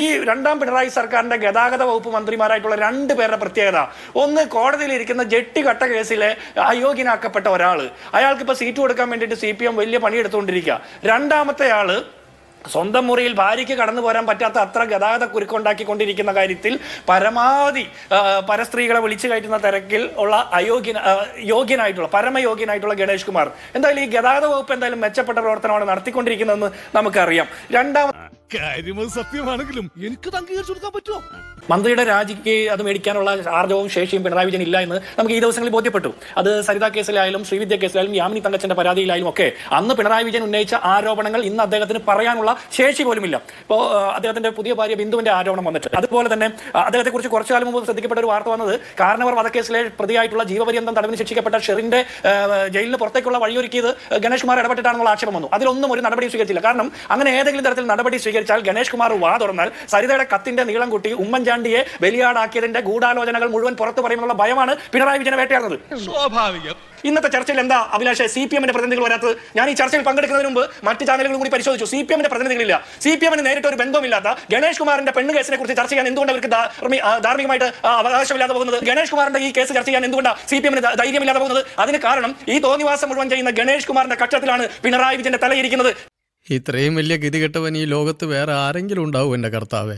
ഈ രണ്ടാം പിണറായി സർക്കാരിന്റെ ഗതാഗത വകുപ്പ് മന്ത്രിമാരായിട്ടുള്ള രണ്ടു പേരുടെ പ്രത്യേകത, ഒന്ന് കോടതിയിൽ ഇരിക്കുന്ന ജെട്ടി കട്ട കേസിലെ അയോഗ്യനാക്കപ്പെട്ട ഒരാൾ, അയാൾക്ക് ഇപ്പൊ സീറ്റ് കൊടുക്കാൻ വേണ്ടിയിട്ട് CPM വലിയ പണിയെടുത്തുകൊണ്ടിരിക്കുക. രണ്ടാമത്തെ ആള് സ്വന്തം മുറിയിൽ ഭാര്യയ്ക്ക് കടന്നു പോരാൻ പറ്റാത്ത അത്ര ഗതാഗത കുരുക്കുണ്ടാക്കിക്കൊണ്ടിരിക്കുന്ന കാര്യത്തിൽ പരമാവധി പരസ്ത്രീകളെ വിളിച്ചു കയറ്റുന്ന തിരക്കിൽ ഉള്ള യോഗ്യനായിട്ടുള്ള പരമയോഗ്യനായിട്ടുള്ള ഗണേഷ് കുമാർ. എന്തായാലും ഈ ഗതാഗത വകുപ്പ് എന്തായാലും മെച്ചപ്പെട്ട പ്രവർത്തനമാണ് നടത്തിക്കൊണ്ടിരിക്കുന്നതെന്ന് നമുക്കറിയാം. സത്യമാണെങ്കിലും എനിക്ക് അംഗീകരിച്ചു കൊടുക്കാൻ പറ്റുമോ? മന്ത്രിയുടെ രാജിക്ക് അത് മേടിക്കാനുള്ള ആർജവും ശേഷിയും പിണറായി വിജയൻ ഇല്ല എന്ന് നമുക്ക് ഈ ദിവസങ്ങളിൽ ബോധ്യപ്പെട്ടു. അത് സരിത കേസിലായാലും ശ്രീവിദ്യ കേസിലായാലും യാമിനി തങ്കച്ചന്റെ പരാതിയിലായാലും ഒക്കെ അന്ന് പിണറായി വിജയൻ ഉന്നയിച്ച ആരോപണങ്ങൾ ഇന്ന് അദ്ദേഹത്തിന് പറയാനുള്ള ശേഷി പോലുമില്ല. ഇപ്പോൾ അദ്ദേഹത്തിന്റെ പുതിയ ഭാര്യ ബിന്ദുവിന്റെ ആരോപണം വന്നിട്ട്, അതുപോലെ തന്നെ അദ്ദേഹത്തെ കുറിച്ച് കുറച്ചു കാലം മുമ്പ് ശ്രദ്ധിക്കപ്പെട്ട ഒരു വാർത്ത വന്നത് കാരണവർ വധക്കേസിലെ പ്രതിയായിട്ടുള്ള ജീവപര്യന്തം തടവിന് ശിക്ഷിക്കപ്പെട്ട ഷെറിന്റെ ജയിലിന് പുറത്തേക്കുള്ള വഴിയൊരുക്കിയത് ഗണേഷ് കുമാർ ഇടപെട്ടിട്ടാണെന്നുള്ള ആക്ഷേപം വന്നു. അതിലൊന്നും ഒരു നടപടി സ്വീകരിച്ചില്ല. കാരണം അങ്ങനെ ഏതെങ്കിലും തരത്തിൽ നടപടി സ്വീകരിച്ചാൽ ഗണേഷ് കുമാർ വാ തുറന്നാൽ സരിതയുടെ കത്തിന്റെ നീളം കൂട്ടി ഉമ്മൻചാണ്ടിയെ ബലിയാടാക്കിയതിന്റെ ഗൂഢാലോചനകൾ മുഴുവൻ പുറത്തു പറയുമെന്നുള്ള ഭയമാണ് പിണറായി വിജയനെ വേട്ടയാടുന്നത്. സ്വാഭാവികം. ഇന്നത്തെ ചർച്ചയിൽ എന്താ അഭിലാഷ് CPMന്റെ പ്രതിനിധികൾ വരാത്തത്? ഞാൻ ഈ ചർച്ചയിൽ പങ്കെടുക്കുന്നതിന് മുമ്പ് മറ്റ് ചാനലുകൾ കൂടി പരിശോധിച്ചു. CPMന്റെ പ്രതിനിധികളില്ല. CPMന് നേരിട്ട് ഒരു ബന്ധവുമില്ലാത്ത ഗണേഷ് കുമാറിന്റെ പെണ്ണ് കേസിനെ കുറിച്ച് ചർച്ച ചെയ്യാൻ എന്തുകൊണ്ട് അവർക്ക് ധാർമ്മികമായിട്ട് അവകാശമില്ലാതെ പോകുന്നത്? ഗണേഷ് കുമാറിന്റെ ഈ കേസ് ചർച്ച ചെയ്യാൻ എന്തുകൊണ്ടാണ് CPMന് ധൈര്യമില്ലാതെ പോകുന്നത്? അതിന് കാരണം ഈ തോന്നിവാസം മുഴുവൻ ചെയ്യുന്ന ഗണേഷ് കുമാറിന്റെ കക്ഷത്തിലാണ് പിണറായി വിജയന്റെ തലയിരിക്കുന്നത്. ഇത്രയും വലിയ ഗതികെട്ടവൻ ഈ ലോകത്ത് വേറെ ആരെങ്കിലും ഉണ്ടാവും എന്റെ കർത്താവേ?